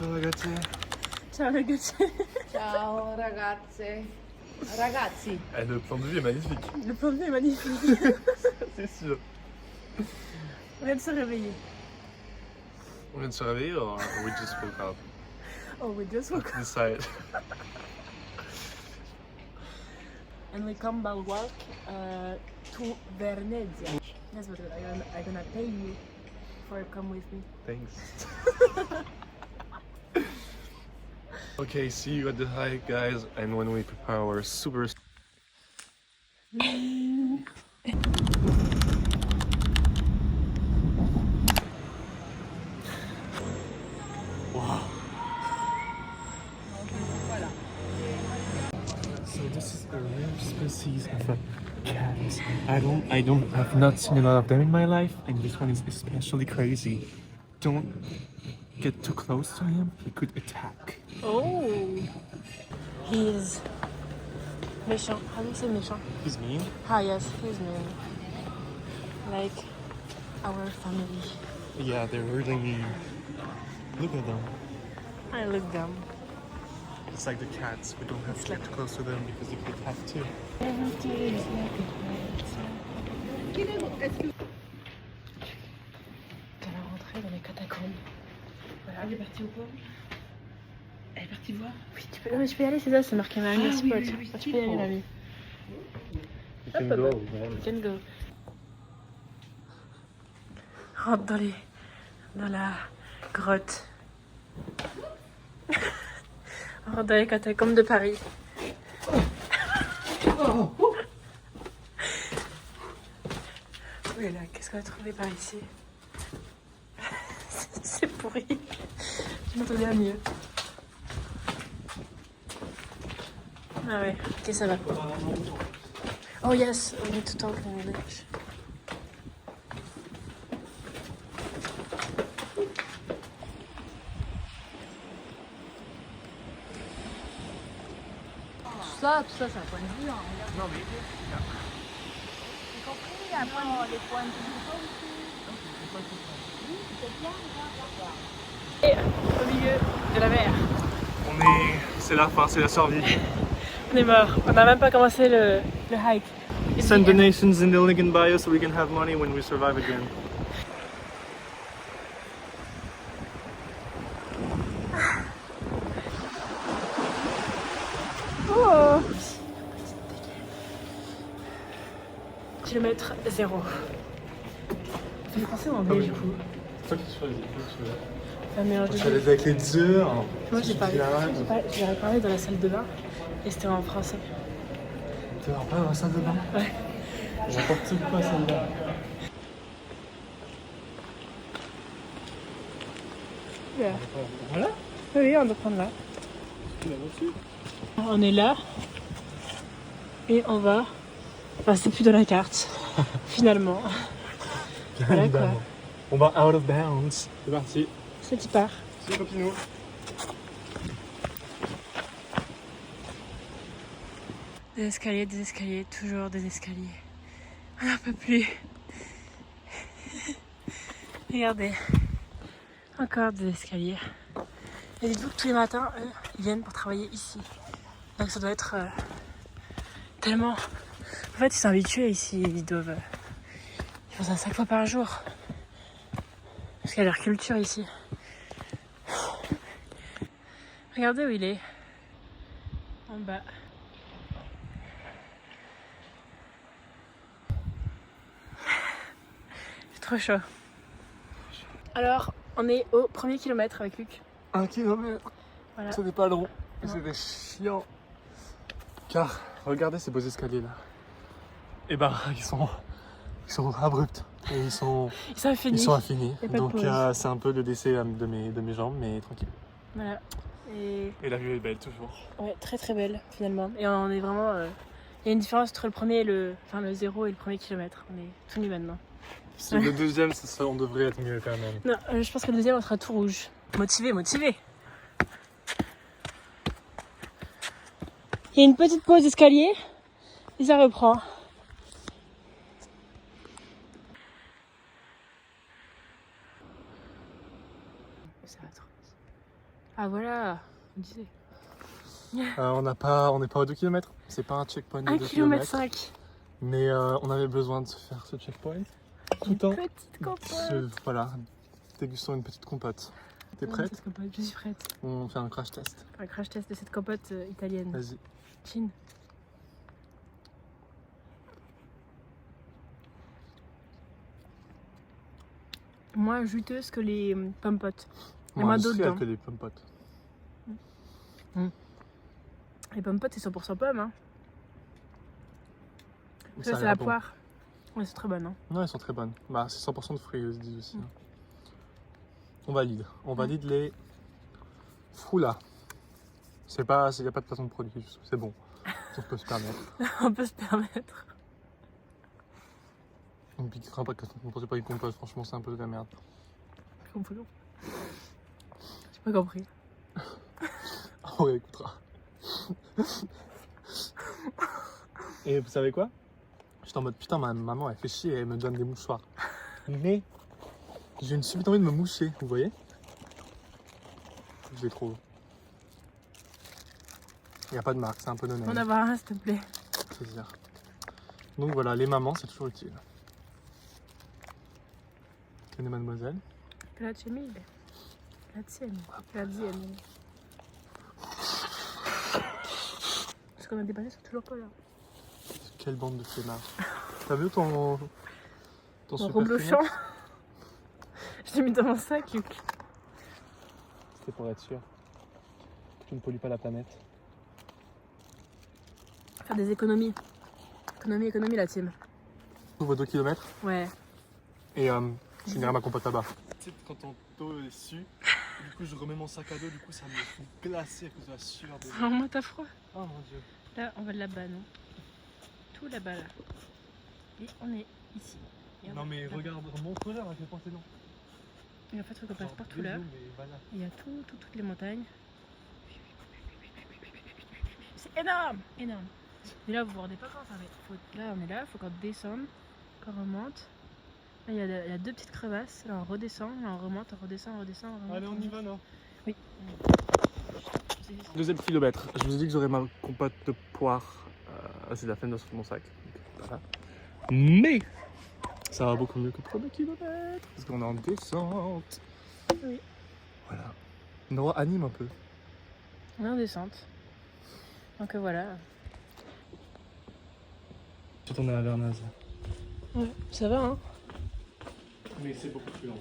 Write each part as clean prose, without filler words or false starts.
Ciao ragazzi. Ciao ragazzi. Ciao ragazze. Ragazzi. Le plan de vue est magnifique. Le plan de vue est magnifique. C'est sûr. On vient de se réveiller. On vient de se réveiller or we just woke up? Oh, we just woke up. Decide. And we come by walk to Venezia. That's what I'm gonna pay you for come with me. Thanks. Okay, see you at the hike, guys, and when we prepare our super. Wow. So this is a rare species of a cat. I've not seen a lot of them in my life, and this one is especially crazy. Don't get too close to him; he could attack. Oh, he's méchant. How do you say méchant? He's mean. Ah yes, he's mean. Like our family. Yeah, they're really mean. Look at them. I look them. It's like the cats. We don't have to get too close to them because they could attack too. Elle va rentrer dans les catacombes. Voilà, elle est partie où quoi? Elle est partie voir? Oui, tu peux, non, mais je peux y aller, c'est ça, c'est marqué Marine Sport. Tu peux y aller, mamie. You can go. You can go. Rentre dans la grotte. Rentre dans les catacombes de Paris. Oui, là, qu'est-ce qu'on a trouvé par ici? C'est pourri. Je m'attendais à mieux. Ah ouais, ok, ça va. Oh yes, on est tout en English. Tout ça, c'est un point de vue. Hein. Non mais. J'ai compris, il y a un point de vue. Les points de vue Et au milieu de la mer. C'est la fin, c'est la survie. On est mort. On n'a même pas commencé le hike. Send donations in the link in bio so we can have money when we survive again. Oh. Kilomètre 0. Ça fait penser en anglais du coup. C'est toi qui choisis. Un mélange de Je deux. suis allé avec les durs. Moi j'ai parlé dans la salle de bain et c'était en français. Tu vas pas dans la salle de bain? Ouais. N'importe quoi celle-là. Yeah. Voilà. Oui, on doit prendre là. On est là et on va. Enfin, c'est plus dans la carte finalement. Voilà quoi. On va out of bounds. C'est parti. C'est qui part. C'est Copinou. Des escaliers, toujours des escaliers. On n'en peut plus. Regardez. Encore des escaliers. Et dites-vous que tous les matins, eux, ils viennent pour travailler ici. Donc ça doit être tellement... En fait, ils sont habitués ici. Ils font ça 5 fois par jour. Parce qu'il y a leur culture ici. Regardez où il est. En bas. C'est trop chaud. Alors, on est au premier kilomètre avec Luc. 1 kilomètre. Voilà. Ce n'est pas long. Non. C'était chiant. Car, regardez ces beaux escaliers là. Et ben, ils sont abrupts. Et ils sont infinis. Y a pas de Donc pause. c'est un peu le décès de mes jambes, mais tranquille. Voilà. Et Et la vue est belle toujours. ouais, très très belle finalement. Et on est vraiment... Il y a une différence entre le premier et le 0 et le premier kilomètre. On est tout nu maintenant. C'est le deuxième, on devrait être mieux quand même. Non, je pense que le deuxième on sera tout rouge. Motivé. Il y a une petite pause d'escalier et ça reprend. Ça va trop. Ah voilà, on disait. On n'est pas à 2 km. C'est pas un checkpoint de 1 2 km km. 5. Mais on avait besoin de se faire ce checkpoint. Tout en Petite compote. voilà, dégustant une petite compote. T'es prête? Je suis prête. On fait un crash test. Un crash test de cette compote italienne. Vas-y. Chin. Moins juteuse que les pommes potes. Et moins d'eau industriel dedans. que les pommes potes. Les pommes potes, c'est 100% pommes. Hein. Ça Ça, a c'est l'air la bon. poire. Ouais, c'est très bonne. Hein. Non, elles sont très bonnes. Bah, c'est 100% de fruits, ils disent aussi. Hein. On valide. On valide les frulas. C'est pas, il n'y a pas de placement de produit, c'est bon. On peut se permettre. On peut se permettre. On piquera pas, on pensait pas une compote, franchement, c'est un peu de la merde. Comprenons. J'ai pas compris. On réécoutera. Et vous savez quoi? J'étais en mode putain, ma maman elle fait chier, elle me donne des mouchoirs. Mais j'ai une subite envie de me moucher, vous voyez? Je les trouve. Il n'y a pas de marque, c'est un peu donné. On en avoir un, s'il te plaît. Plaisir. Donc voilà, les mamans, c'est toujours utile. Tenez, mademoiselle. Grazie mille. Grazie. Grazie mille. Ce qu'on a dépassé, c'est toujours pas là. Quelle bande de flemmards. T'as vu ton Mon super reblochant. Kleenex? Je l'ai mis dans mon sac. C'était pour être sûr que tu ne pollues pas la planète. Faire des économies. Économie la team. Ouvre 2 km Ouais. et je finirai ma compote là-bas. Tu sais, quand ton dos est su, du coup je remets mon sac à dos, du coup ça me fait glacer à cause de la sueur de... Oh, moi, t'as froid. Oh mon dieu. Là, on va là-bas, non? Tout là-bas, là. Et on est ici. Et on Non va mais là-bas. regarde, montre-leur à quel point c'est long. Et en fait, faut qu'on passe Genre, partout des là. zooms, mais voilà. Il y a toutes les montagnes. C'est énorme! Énorme. Et là, vous vous rendez pas compte. Là, on est là, il faut qu'on descende, qu'on remonte. Là, il y a 2 petites crevasses. Là, on redescend, là, on remonte, on redescend, on redescend. On remonte, Allez, on y remonte. va, non? Oui. Deuxième kilomètre. Je vous ai dit que j'aurais ma compote de poire. C'est la fin de mon sac. Donc, voilà. Mais ça va beaucoup mieux que le premier kilomètre. Parce qu'on est en descente. Oui. Voilà. Nora anime un peu. On est en descente. Donc voilà. Je tourne à la Vernaz. Ouais, ça va, hein? Mais c'est beaucoup plus long.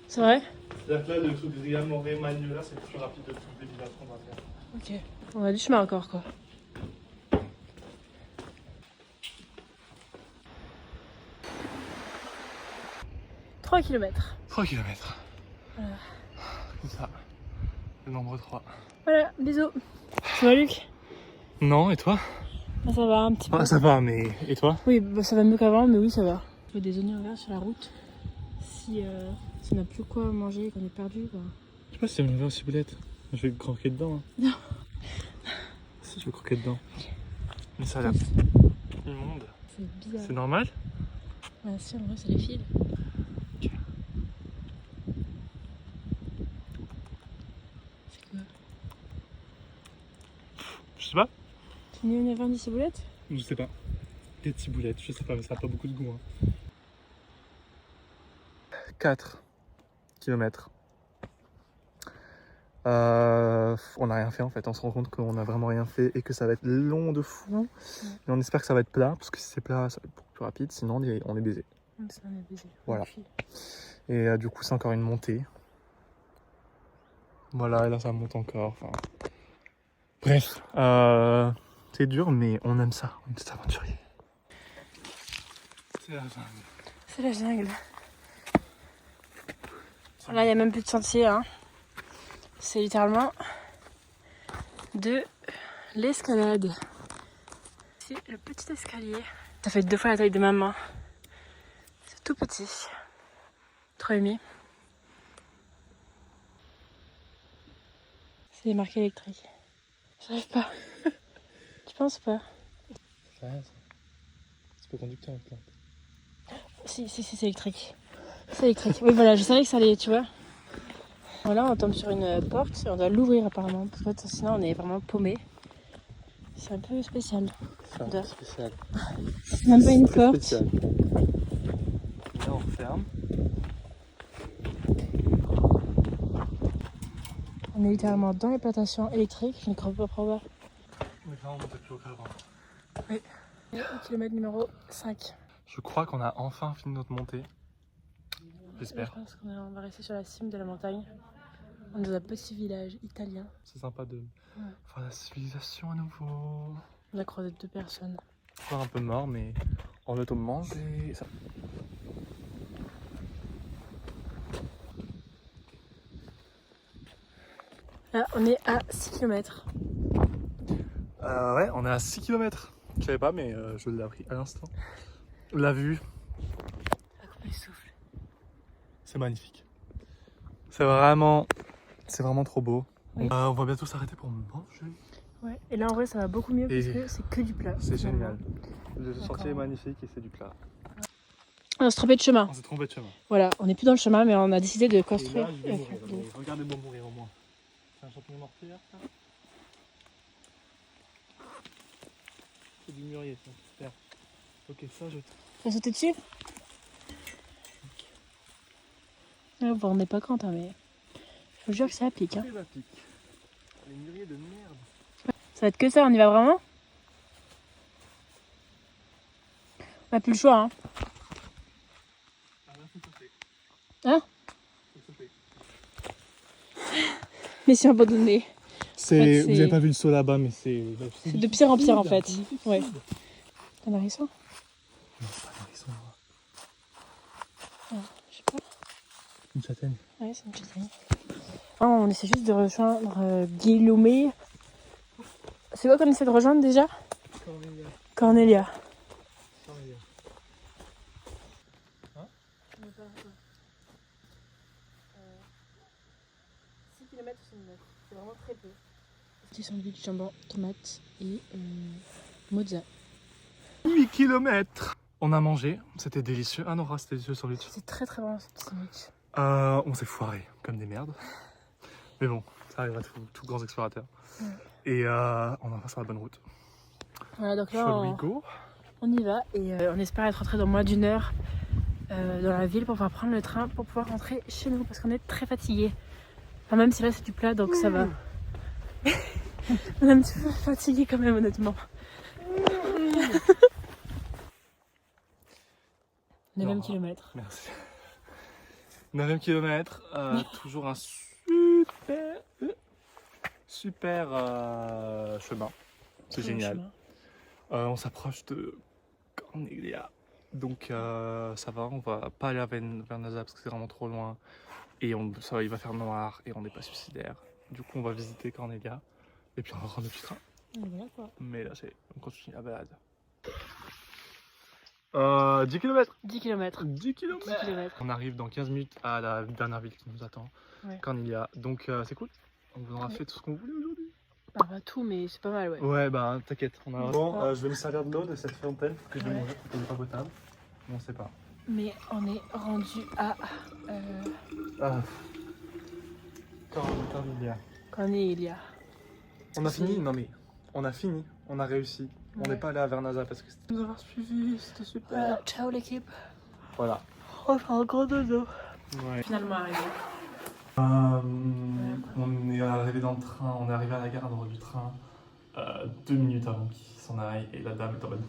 C'est vrai? C'est-à-dire que là, le truc de Ria Moré Magnola, c'est le plus rapide de tous les villages qu'on va faire. Ok. On a du chemin encore, quoi. « 3 km. 3 km. Voilà. Comme ça. Le nombre 3. Voilà, bisous. Ça va, Luc? Non, et toi? Ah, ça va un petit peu. Ah, ça va, mais. Et toi? Oui, bah, ça va mieux qu'avant, mais oui, ça va. Il y a des oignons verts sur la route. Si on n'a plus quoi manger, qu'on est perdu, quoi. Je sais pas si c'est une vraie ciboulette. Je vais croquer dedans. Hein. Non. Si, je vais croquer dedans. Mais ça a l'air immonde. C'est bizarre. C'est normal? Ah si, en vrai, c'est les fils. C'est quoi? Je sais pas. C'est une oignon vert des ciboulettes? Je sais pas. Des ciboulettes, je sais pas, mais ça a pas beaucoup de goût. Hein. 4 km. On n'a rien fait en fait, on se rend compte qu'on a vraiment rien fait et que ça va être long de fou. Mais on espère que ça va être plat, parce que si c'est plat, ça va être beaucoup plus rapide, sinon on est baisé. Ça, on est baisé. Voilà. Et du coup, c'est encore une montée. Voilà, et là ça monte encore. Enfin... Bref, c'est dur, mais on aime ça, on est des aventuriers. C'est la jungle. C'est la jungle. Là, il n'y a même plus de sentier. Hein. C'est littéralement de l'escalade. C'est le petit escalier. Ça fait 2 fois la taille de ma main. C'est tout petit. 3,5. C'est des marques électriques. J'arrive pas. Tu penses pas? C'est rien ça. C'est pas conducteur avec là. Si, c'est électrique. C'est électrique. Oui, voilà, je savais que ça allait, tu vois. Voilà, on tombe sur une porte et on doit l'ouvrir apparemment. En fait, sinon on est vraiment paumé. C'est un peu spécial. C'est un peu spécial. C'est même pas une Très porte. spécial. Là, on ferme. On est littéralement dans les plantations électriques. Je ne crois pas probable. Mais là, on monte plus haut qu'avant. Oui. Et au kilomètre numéro 5. Je crois qu'on a enfin fini notre montée. Je J'espère. pense qu'on va rester sur la cime de la montagne. On est dans un petit village italien. C'est sympa de voir la civilisation à nouveau. On a croisé 2 personnes. Encore un peu mort, mais on va tout manger. Ça. Là, on est à 6 km. Ouais, on est à 6 km. Je savais pas, mais je l'ai appris à l'instant. La vue, À couper le souffle. c'est magnifique. C'est vraiment trop beau. Oui. On va bientôt s'arrêter pour manger. Ouais. Et là, en vrai, ça va beaucoup mieux Et parce que c'est que du plat. C'est finalement. génial. Le sentier est magnifique et c'est du plat. On s'est trompé de chemin. On s'est trompé de chemin. Voilà, on n'est plus dans le chemin, mais on a décidé de construire. Et là, je vais mourir. Mais regardez-moi mourir au moins. C'est un champignon mortier, ça. C'est du mûrier, ça. Super. Ok, ça, je... T'as sauté dessus? Vous vous rendez pas compte, hein, mais je vous jure que ça applique. Hein. C'est la pique. Les mûriers de merde. Ça va être que ça, on y va vraiment? On n'a plus le choix. Hein. Ah, là, faut sauter. Hein? Faut sauter. Mission abandonnée. C'est... En fait, Vous c'est- avez pas vu le saut là-bas, mais c'est... C'est de pire en pire en fait. Ouais. T'as un hérisson? Non, c'est pas un hérisson. Je sais pas. Une châtaigne. Ouais, c'est une châtaigne. Oh, on essaie juste de rejoindre Guillaume. C'est quoi qu'on essaie de rejoindre déjà? Cornelia. Hein? 6 km c'est vraiment très peu. Petit sandwich, jambon, tomate et mozza. 8 km. On a mangé, c'était délicieux. Ah non, c'était délicieux le sandwich. C'est très très bon ce petit sandwich. On s'est foiré comme des merdes. Mais bon, ça arrive à tous grands explorateurs. Ouais. Et on va sur la bonne route. Voilà, donc là Shall we go? on y va et on espère être rentré dans moins d'une heure dans la ville pour pouvoir prendre le train pour pouvoir rentrer chez nous parce qu'on est très fatigué. Enfin, même si là c'est du plat donc ça va. On est un petit peu fatigué quand même honnêtement. 9e kilomètre. Merci. 9e kilomètre, toujours un super chemin. C'est génial. On s'approche de Cornelia. Donc ça va, on va pas aller à Vernazza parce que c'est vraiment trop loin. Et ça va, il va faire noir et on n'est pas suicidaire. Du coup on va visiter Cornelia. Et puis on va prendre le petit train. Voilà, quoi. Mais là on continue la balade. 10 km 10 km. 10 km 10 km. On arrive dans 15 minutes à la dernière ville qui nous attend, Ouais. Cornelia. Donc c'est cool. On vous aura fait tout ce qu'on voulait aujourd'hui. Bah, pas tout, mais c'est pas mal, ouais. Ouais, bah t'inquiète. Bon, Ouais. je vais me servir de l'eau de cette fontaine que je vais Ouais. mourir parce qu'elle n'est pas potable. Mais on sait pas. Mais on est rendu à Cornelia. Cornelia. On a fini? Non mais on a fini. On a réussi. On n'est Ouais. pas allé à Vernazza parce que c'était nous avoir suivis. C'était super. Ciao l'équipe. Voilà. On va faire un gros dodo. Ouais. Finalement arrivé. On est arrivé dans le train, on est arrivé à la gare du train 2 minutes avant qu'il s'en aille et la dame est en mode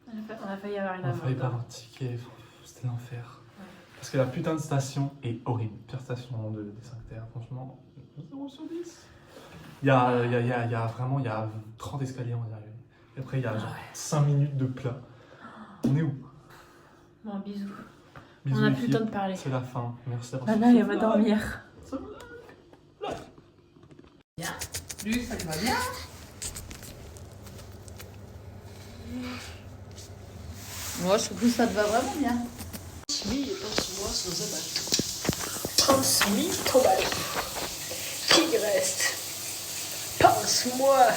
On a failli avoir une on a failli pas avoir de ticket, c'était l'enfer. Ouais. Parce que la putain de station est horrible. Pire station des 5 terres, franchement, 0 sur 10. Il y a vraiment 30 escaliers, on va y arriver. Et après, il y a genre 5 minutes de plat. On est où? Bon, bisous. Bisous, On a les plus le filles. temps de parler. C'est la fin. Merci d'avoir Nana, elle va dormir. Lui, ça lui va bien. Moi, je trouve que ça te va vraiment bien. Oui, pense-moi sans abattre. Pense-moi, Tobal. Qui reste? Pense-moi.